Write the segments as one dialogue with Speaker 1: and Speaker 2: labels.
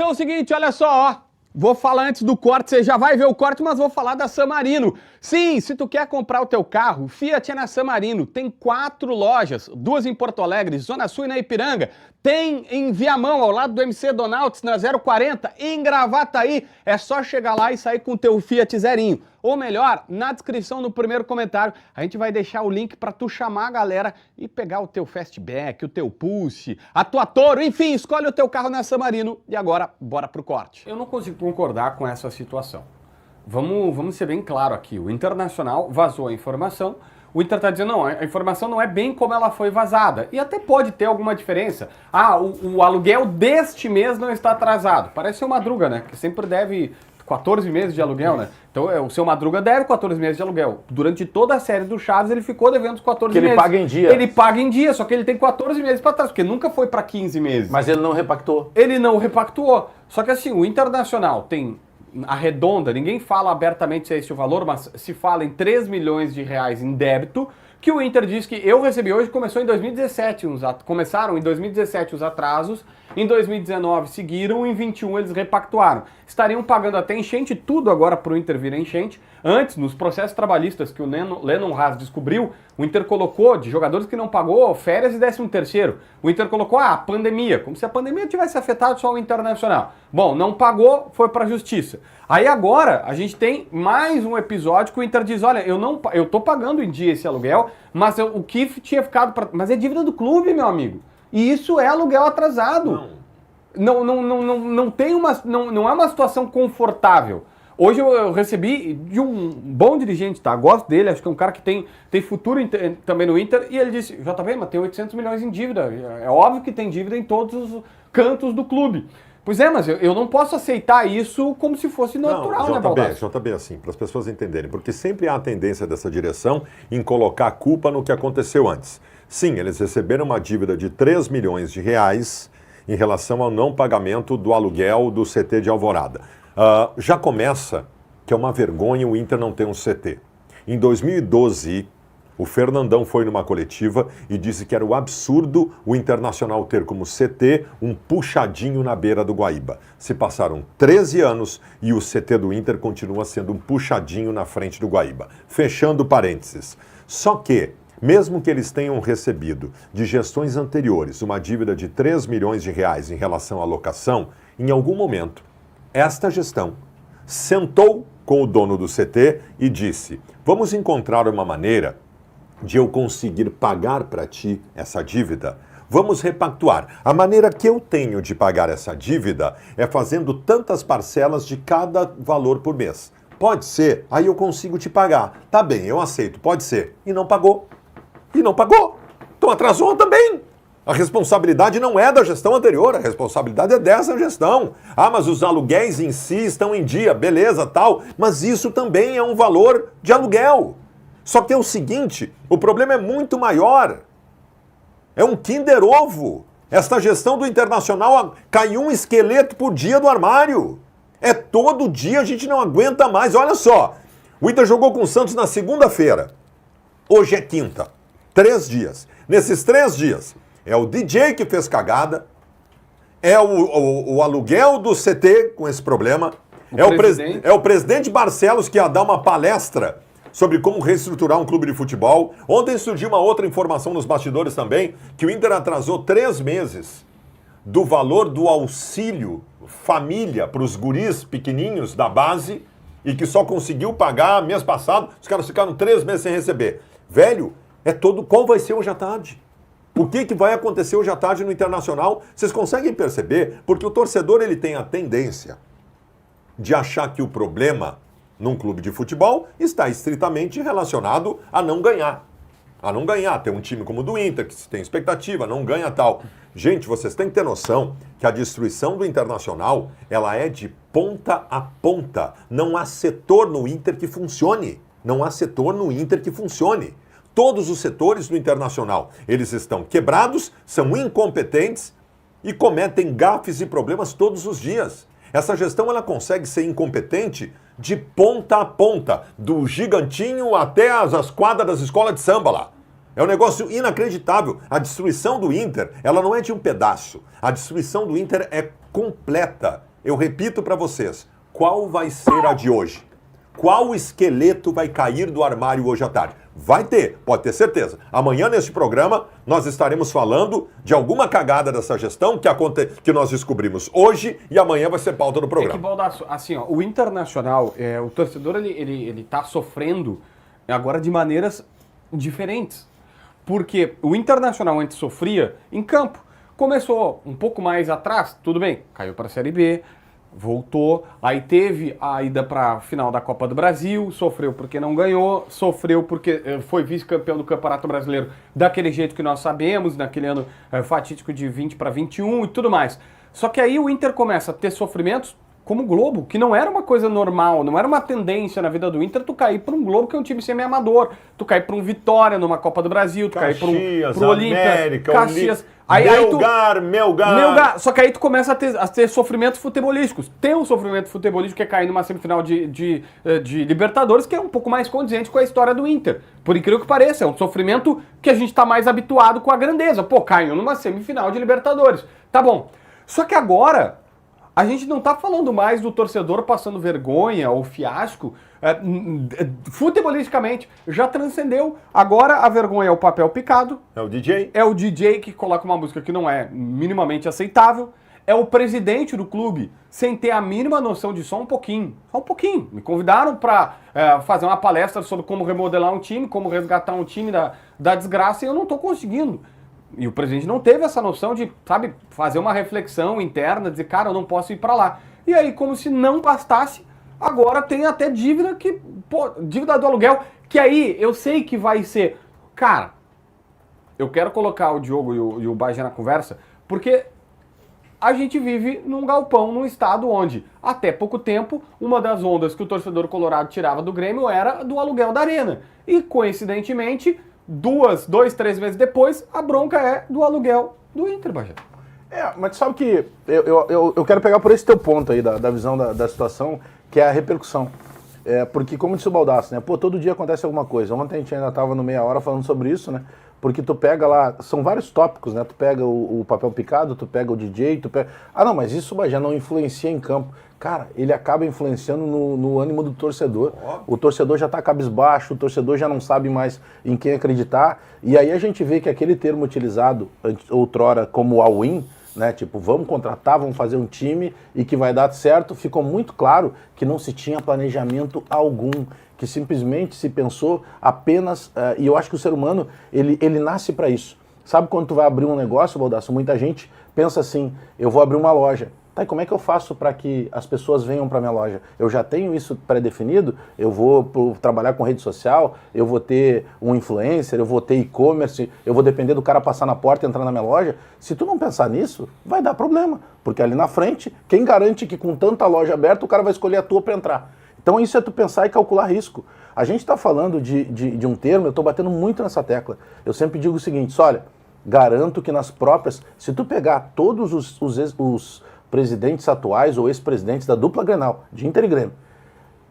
Speaker 1: Então é o seguinte, olha só, ó. Vou falar antes do corte, você já vai ver o corte, mas vou falar da San Marino. Sim, se tu quer comprar o teu carro, Fiat é na San Marino. Tem 4 lojas, 2 em Porto Alegre, Zona Sul e na Ipiranga. Tem em Viamão, ao lado do MC Donalds, na 040, em Gravataí. É só chegar lá e sair com o teu Fiat zerinho. Ou melhor, na descrição no primeiro comentário, a gente vai deixar o link para tu chamar a galera e pegar o teu Fastback, o teu Pulse, a tua Toro, enfim, escolhe o teu carro na San Marino. E agora, bora pro corte. Eu não consigo concordar com essa situação. Vamos ser bem claro aqui, o Internacional vazou a informação, o Inter está dizendo, não, a informação não é bem como ela foi vazada, e até pode ter alguma diferença. Ah, o aluguel deste mês não está atrasado, parece o Madruga, né, que sempre deve 14 meses de aluguel, né, então o seu Madruga deve 14 meses de aluguel, durante toda a série do Chaves ele ficou devendo os 14 meses.
Speaker 2: Ele paga em dia.
Speaker 1: Ele paga em dia, só que ele tem 14 meses para trás, porque nunca foi para 15 meses.
Speaker 2: Mas ele não repactou.
Speaker 1: Ele não repactuou, só que assim, o Internacional tem... arredonda, ninguém fala abertamente se é esse o valor, mas se fala em 3 milhões de reais em débito, que o Inter diz que eu recebi hoje, começou em 2017, começaram em 2017 os atrasos, em 2019 seguiram, em 21 eles repactuaram. Estariam pagando até enchente, tudo agora para o Inter vir a enchente. Antes, nos processos trabalhistas que o Lennon Haas descobriu, o Inter colocou, de jogadores que não pagou, férias e 13º. O Inter colocou, pandemia, como se a pandemia tivesse afetado só o Internacional. Bom, não pagou, foi para a justiça. Aí agora, a gente tem mais um episódio que o Inter diz, olha, eu tô pagando em dia esse aluguel, mas o que tinha ficado mas é dívida do clube, meu amigo. E isso é aluguel atrasado. Não é uma situação confortável. Hoje eu recebi de um bom dirigente, tá? Gosto dele, acho que é um cara que tem futuro também no Inter, e ele disse, JB, mas tem 800 milhões em dívida. É óbvio que tem dívida em todos os cantos do clube. Pois é, mas eu não posso aceitar isso como se fosse natural,
Speaker 3: não,
Speaker 1: né, Baldassi?
Speaker 3: JB, assim, para as pessoas entenderem, porque sempre há a tendência dessa direção em colocar a culpa no que aconteceu antes. Sim, eles receberam uma dívida de 3 milhões de reais em relação ao não pagamento do aluguel do CT de Alvorada. Já começa que é uma vergonha o Inter não ter um CT. Em 2012, o Fernandão foi numa coletiva e disse que era um absurdo o Internacional ter como CT um puxadinho na beira do Guaíba. Se passaram 13 anos e o CT do Inter continua sendo um puxadinho na frente do Guaíba. Fechando parênteses. Só que, mesmo que eles tenham recebido de gestões anteriores uma dívida de 3 milhões de reais em relação à locação, em algum momento, esta gestão sentou com o dono do CT e disse, vamos encontrar uma maneira de eu conseguir pagar para ti essa dívida. Vamos repactuar. A maneira que eu tenho de pagar essa dívida é fazendo tantas parcelas de cada valor por mês. Pode ser, aí eu consigo te pagar. Tá bem, eu aceito, pode ser. E não pagou. E não pagou. Então atrasou também. A responsabilidade não é da gestão anterior, a responsabilidade é dessa gestão. Mas os aluguéis em si estão em dia, beleza, tal. Mas isso também é um valor de aluguel. Só que é o seguinte, o problema é muito maior. É um Kinder Ovo. Esta gestão do Internacional caiu um esqueleto por dia do armário. É todo dia, a gente não aguenta mais. Olha só, o Inter jogou com o Santos na segunda-feira. Hoje é quinta. 3 dias. Nesses 3 dias, é o DJ que fez cagada, é o aluguel do CT com esse problema, é o presidente Barcelos que ia dar uma palestra sobre como reestruturar um clube de futebol. Ontem surgiu uma outra informação nos bastidores também, que o Inter atrasou 3 meses do valor do auxílio família para os guris pequenininhos da base e que só conseguiu pagar mês passado, os caras ficaram 3 meses sem receber. Velho, qual vai ser hoje à tarde? O que vai acontecer hoje à tarde no Internacional? Vocês conseguem perceber? Porque o torcedor ele tem a tendência de achar que o problema num clube de futebol está estritamente relacionado a não ganhar. A não ganhar. Tem um time como o do Inter, que tem expectativa, não ganha tal. Gente, vocês têm que ter noção que a destruição do Internacional, ela é de ponta a ponta. Não há setor no Inter que funcione. Não há setor no Inter que funcione. Todos os setores do Internacional, eles estão quebrados, são incompetentes e cometem gafes e problemas todos os dias. Essa gestão ela consegue ser incompetente de ponta a ponta, do gigantinho até as quadras das escolas de samba lá. É um negócio inacreditável. A destruição do Inter, ela não é de um pedaço. A destruição do Inter é completa. Eu repito para vocês, qual vai ser a de hoje? Qual esqueleto vai cair do armário hoje à tarde? Vai ter, pode ter certeza. Amanhã, neste programa, nós estaremos falando de alguma cagada dessa gestão que nós descobrimos hoje e amanhã vai ser pauta do programa.
Speaker 1: É que, Baldasso, assim, ó, o Internacional, o torcedor, ele tá sofrendo agora de maneiras diferentes. Porque o Internacional antes sofria em campo. Começou um pouco mais atrás, tudo bem, caiu para a Série B, voltou, aí teve a ida para a final da Copa do Brasil, sofreu porque não ganhou, sofreu porque foi vice-campeão do Campeonato Brasileiro daquele jeito que nós sabemos, naquele ano fatídico de 20 para 21 e tudo mais. Só que aí o Inter começa a ter sofrimentos como o Globo, que não era uma coisa normal, não era uma tendência na vida do Inter tu cair para um Globo que é um time semi-amador, tu cair para um Vitória numa Copa do Brasil, tu cair para um Olímpia, Caxias... Melgar. Só que aí tu começa a ter sofrimentos futebolísticos. Tem um sofrimento futebolístico que é cair numa semifinal de Libertadores, que é um pouco mais condizente com a história do Inter. Por incrível que pareça, é um sofrimento que a gente tá mais habituado com a grandeza. Pô, caiu numa semifinal de Libertadores. Tá bom. Só que agora, a gente não tá falando mais do torcedor passando vergonha ou fiasco. Futebolisticamente, já transcendeu. Agora a vergonha é o papel picado.
Speaker 3: É o DJ.
Speaker 1: É o DJ que coloca uma música que não é minimamente aceitável. É o presidente do clube sem ter a mínima noção de só um pouquinho. Só um pouquinho. Me convidaram para fazer uma palestra sobre como remodelar um time, como resgatar um time da desgraça e eu não estou conseguindo. E o presidente não teve essa noção de, sabe, fazer uma reflexão interna, dizer, cara, eu não posso ir para lá. E aí, como se não bastasse, agora tem até dívida dívida do aluguel, que aí eu sei que vai ser... Cara, eu quero colocar o Diogo e o Bagé na conversa, porque a gente vive num galpão, num estado onde, até pouco tempo, uma das ondas que o torcedor colorado tirava do Grêmio era do aluguel da arena. E, coincidentemente, 2-3 meses depois, a bronca é do aluguel do Inter, Bagé.
Speaker 2: Mas sabe que eu quero pegar por esse teu ponto aí, da visão da situação, que é a repercussão. Porque, como disse o Baldasso, né? Pô, todo dia acontece alguma coisa. Ontem a gente ainda estava no meia hora falando sobre isso, né? Porque tu pega lá, são vários tópicos, né? Tu pega o papel picado, tu pega o DJ, tu pega... Ah, não, mas isso já não influencia em campo. Cara, ele acaba influenciando no ânimo do torcedor. O torcedor já tá cabisbaixo, o torcedor já não sabe mais em quem acreditar. E aí a gente vê que aquele termo utilizado outrora como all-in, né? Tipo, vamos contratar, vamos fazer um time e que vai dar certo, ficou muito claro que não se tinha planejamento algum, que simplesmente se pensou apenas, e eu acho que o ser humano, ele nasce para isso. Sabe quando tu vai abrir um negócio, Baldasso, muita gente pensa assim, eu vou abrir uma loja. Tá, e como é que eu faço para que as pessoas venham para minha loja? Eu já tenho isso pré-definido, eu vou trabalhar com rede social, eu vou ter um influencer, eu vou ter e-commerce, eu vou depender do cara passar na porta e entrar na minha loja. Se tu não pensar nisso, vai dar problema, porque ali na frente, quem garante que com tanta loja aberta o cara vai escolher a tua para entrar? Então isso é tu pensar e calcular risco. A gente está falando de um termo, eu estou batendo muito nessa tecla. Eu sempre digo o seguinte, olha, garanto que nas próprias, se tu pegar todos os presidentes atuais ou ex-presidentes da dupla Grenal, de Inter e Grêmio,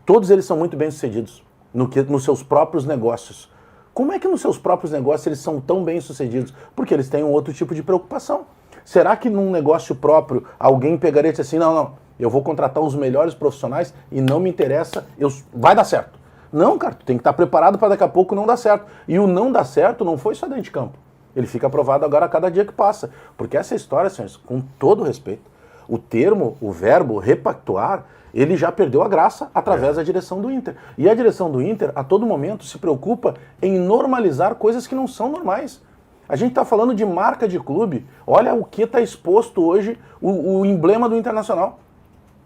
Speaker 2: todos eles são muito bem-sucedidos nos seus próprios negócios. Como é que nos seus próprios negócios eles são tão bem-sucedidos? Porque eles têm um outro tipo de preocupação. Será que num negócio próprio alguém pegaria e disse assim, não, eu vou contratar os melhores profissionais e não me interessa, vai dar certo. Não, cara, tu tem que estar preparado para daqui a pouco não dar certo. E o não dar certo não foi só dentro de campo. Ele fica provado agora a cada dia que passa. Porque essa história, senhores, com todo respeito, o termo, o verbo repactuar, ele já perdeu a graça através da direção do Inter. E a direção do Inter, a todo momento, se preocupa em normalizar coisas que não são normais. A gente está falando de marca de clube. Olha o que está exposto hoje, o emblema do Internacional.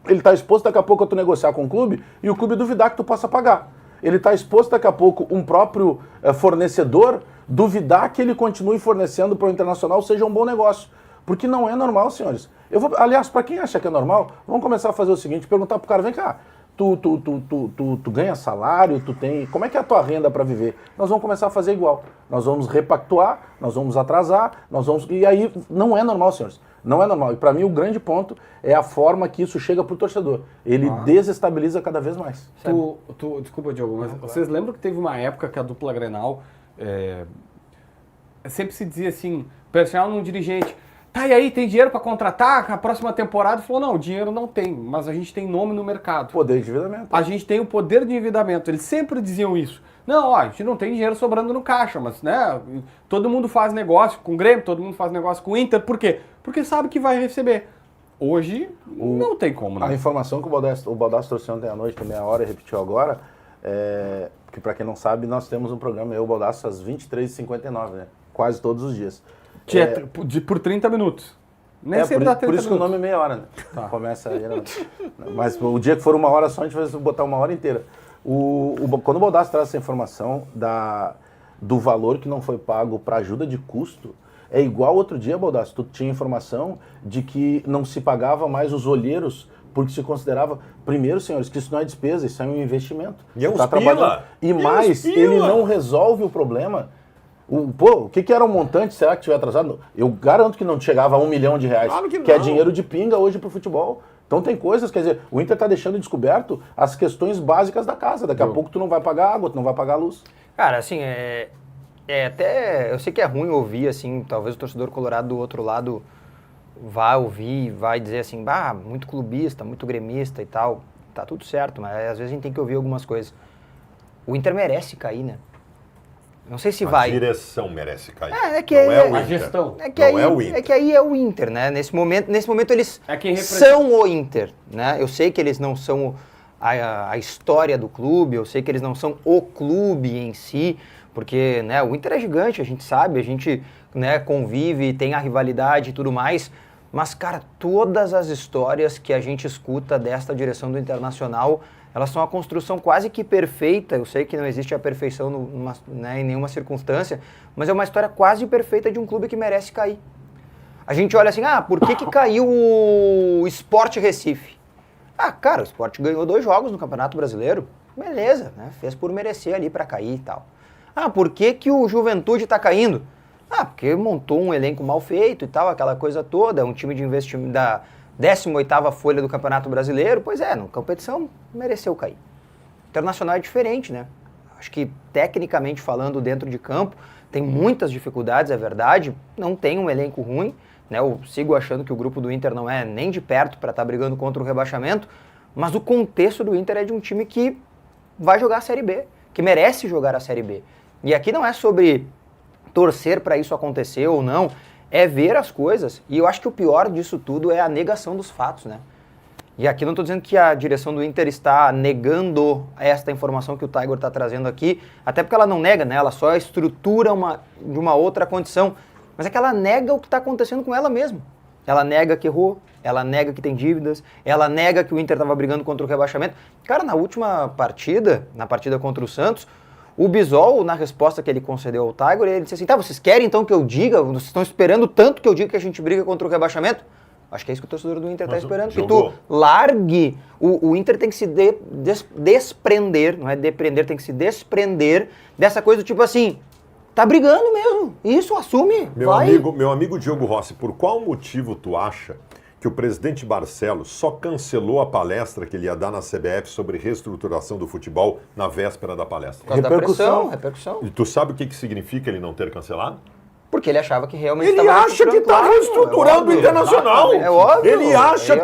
Speaker 2: Ele está exposto daqui a pouco a tu negociar com o clube e o clube duvidar que tu possa pagar. Ele está exposto daqui a pouco um próprio fornecedor duvidar que ele continue fornecendo para o Internacional seja um bom negócio. Porque não é normal, senhores. Aliás, para quem acha que é normal, vamos começar a fazer o seguinte, perguntar pro cara, vem cá, tu ganha salário, tu tem... Como é que é a tua renda para viver? Nós vamos começar a fazer igual. Nós vamos repactuar, nós vamos atrasar, E aí, não é normal, senhores. Não é normal. E para mim o grande ponto é a forma que isso chega pro torcedor. Ele desestabiliza cada vez mais.
Speaker 1: Desculpa, Diogo, mas vocês lembram que teve uma época que a dupla Grenal sempre se dizia assim, personal num dirigente, Tá, e aí, tem dinheiro para contratar? A próxima temporada falou, não, dinheiro não tem, mas a gente tem nome no mercado.
Speaker 2: Poder de endividamento.
Speaker 1: A gente tem o poder de endividamento. Eles sempre diziam isso. Não, ó, a gente não tem dinheiro sobrando no caixa, mas, né, todo mundo faz negócio com o Grêmio, todo mundo faz negócio com o Inter. Por quê? Porque sabe que vai receber. Hoje, não tem como, né?
Speaker 2: A informação que o Baldassi trouxe ontem à noite, por meia hora, e repetiu agora, que para quem não sabe, nós temos um programa, eu e o Baldassi, às 23h59, né? Quase todos os dias.
Speaker 1: Por 30 minutos. Nem sempre dá 30
Speaker 2: por isso
Speaker 1: minutos.
Speaker 2: que o nome é meia hora, né?
Speaker 1: Tá.
Speaker 2: Começa aí, né? Mas o dia que for uma hora só, a gente vai botar uma hora inteira. Quando o Baldassi traz essa informação do valor que não foi pago para ajuda de custo, é igual outro dia, Baldassi, tu tinha informação de que não se pagava mais os olheiros porque se considerava, primeiro, senhores, que isso não é despesa, isso é um investimento.
Speaker 3: E é uns
Speaker 2: trabalhando. E mais, ele não resolve o problema. O que era um montante, será que tiver atrasado? Eu garanto que não chegava a R$1 milhão.
Speaker 3: Claro que
Speaker 2: é
Speaker 3: não.
Speaker 2: dinheiro de pinga hoje pro futebol. Então tem coisas, quer dizer, o Inter tá deixando descoberto as questões básicas da casa. Daqui a pouco tu não vai pagar água, tu não vai pagar luz.
Speaker 4: Cara, assim, até... Eu sei que é ruim ouvir, assim, talvez o torcedor colorado do outro lado vai ouvir, vai dizer assim, muito clubista, muito gremista e tal. Tá tudo certo, mas às vezes a gente tem que ouvir algumas coisas. O Inter merece cair, né? Não sei se vai.
Speaker 3: A direção merece cair.
Speaker 4: Não
Speaker 3: é o
Speaker 1: A
Speaker 3: Inter.
Speaker 1: gestão.
Speaker 3: Não é o Inter.
Speaker 4: É que aí é o Inter, né? Nesse momento eles
Speaker 1: quem representa.
Speaker 4: são o Inter, né? Eu sei que eles não são a história do clube, eu sei que eles não são o clube em si, porque, né, o Inter é gigante, a gente sabe, a gente, né, convive, tem a rivalidade e tudo mais, mas, cara, todas as histórias que a gente escuta desta direção do Internacional, elas são a construção quase que perfeita. Eu sei que não existe a perfeição em nenhuma circunstância, mas é uma história quase perfeita de um clube que merece cair. A gente olha assim, por que caiu o Sport Recife? Cara, o Sport ganhou 2 jogos no Campeonato Brasileiro, beleza, né? Fez por merecer ali para cair e tal. Por que o Juventude tá caindo? Porque montou um elenco mal feito e tal, aquela coisa toda, um time de investimento da 18ª folha do Campeonato Brasileiro, pois é, na competição mereceu cair. Internacional é diferente, né? Acho que tecnicamente falando dentro de campo, tem muitas dificuldades, é verdade, não tem um elenco ruim, né? Eu sigo achando que o grupo do Inter não é nem de perto para estar brigando contra o rebaixamento, mas o contexto do Inter é de um time que vai jogar a Série B, que merece jogar a Série B. E aqui não é sobre torcer para isso acontecer ou não, é ver as coisas, e eu acho que o pior disso tudo é a negação dos fatos, né? E aqui não estou dizendo que a direção do Inter está negando esta informação que o Tiger está trazendo aqui, até porque ela não nega, né? Ela só estrutura de uma outra condição, mas é que ela nega o que está acontecendo com ela mesma. Ela nega que errou, ela nega que tem dívidas, ela nega que o Inter estava brigando contra o rebaixamento. Cara, na última partida, na partida contra o Santos, o Bisol, na resposta que ele concedeu ao Tiger, ele disse assim, vocês querem então que eu diga, vocês estão esperando tanto que eu diga que a gente briga contra o rebaixamento? Acho que é isso que o torcedor do Inter está esperando, que tu largue, o Inter tem que se desprender, não é depreender, tem que se desprender dessa coisa do tipo assim, tá brigando mesmo, isso, assume, vai.
Speaker 3: Meu amigo Diogo Rossi, por qual motivo tu acha que o presidente Barcelos só cancelou a palestra que ele ia dar na CBF sobre reestruturação do futebol na véspera da palestra?
Speaker 4: Por causa da repercussão.
Speaker 3: E tu sabe o que significa ele não ter cancelado?
Speaker 4: Porque ele achava que realmente
Speaker 3: ele acha que está reestruturando o Internacional.
Speaker 4: É óbvio.
Speaker 3: Ele acha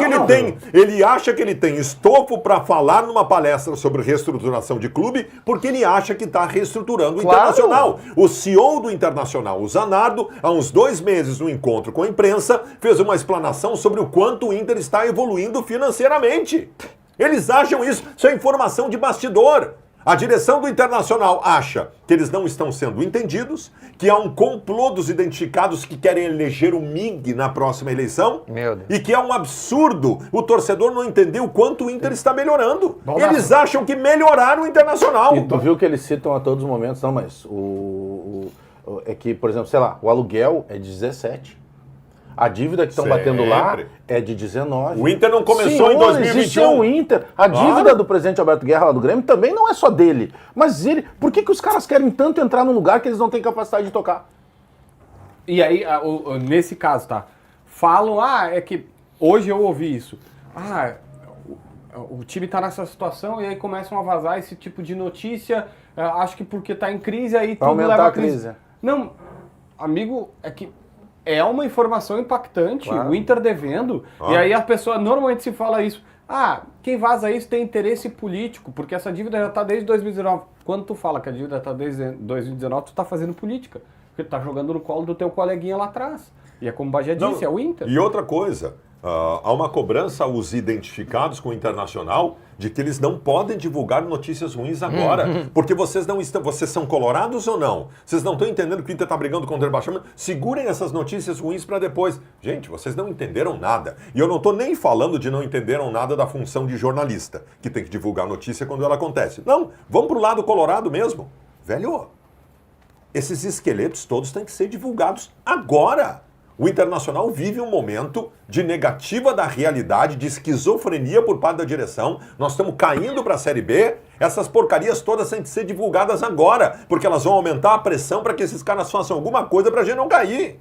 Speaker 3: que ele tem estofo para falar numa palestra sobre reestruturação de clube, porque ele acha que está reestruturando o Internacional. O CEO do Internacional, o Zanardo, há uns 2 meses, no encontro com a imprensa, fez uma explanação sobre o quanto o Inter está evoluindo financeiramente. Eles acham isso é informação de bastidor. A direção do Internacional acha que eles não estão sendo entendidos, que há um complô dos identificados que querem eleger o MIG na próxima eleição,
Speaker 4: Meu Deus.
Speaker 3: e que é um absurdo o torcedor não entender o quanto o Inter está melhorando. Eles acham que melhoraram o Internacional.
Speaker 2: E tu viu que eles citam a todos os momentos, não, mas é que, por exemplo, sei lá, o aluguel é de 17. A dívida que estão batendo lá é de 19.
Speaker 3: O Inter não começou em 2021.
Speaker 2: Isso é o Inter. A dívida do presidente Alberto Guerra lá do Grêmio também não é só dele. Mas por que os caras querem tanto entrar num lugar que eles não têm capacidade de tocar?
Speaker 1: E aí, nesse caso, tá? Falam, é que hoje eu ouvi isso. O time tá nessa situação e aí começam a vazar esse tipo de notícia. Acho que porque tá em crise, aí tudo
Speaker 2: aumentar
Speaker 1: leva
Speaker 2: a crise.
Speaker 1: Não, amigo, é que é uma informação impactante,
Speaker 4: Claro.
Speaker 1: o Inter devendo, e aí a pessoa normalmente se fala isso, quem vaza isso tem interesse político, porque essa dívida já está desde 2019. Quando tu fala que a dívida está desde 2019, tu está fazendo política, porque tu tá jogando no colo do teu coleguinha lá atrás. E é como o Bagé disse, é o Inter.
Speaker 3: E outra coisa, há uma cobrança aos identificados com o Internacional de que eles não podem divulgar notícias ruins agora, porque vocês não estão, vocês são colorados ou não? Vocês não estão entendendo que o Inter está brigando contra o rebaixamento? Segurem essas notícias ruins para depois. Gente, vocês não entenderam nada. E eu não estou nem falando de não entenderam nada da função de jornalista, que tem que divulgar a notícia quando ela acontece. Não, vamos para o lado colorado mesmo. Velho, esses esqueletos todos têm que ser divulgados agora. O Internacional vive um momento de negativa da realidade, de esquizofrenia por parte da direção. Nós estamos caindo para a Série B. Essas porcarias todas têm que ser divulgadas agora, porque elas vão aumentar a pressão para que esses caras façam alguma coisa para a gente não cair.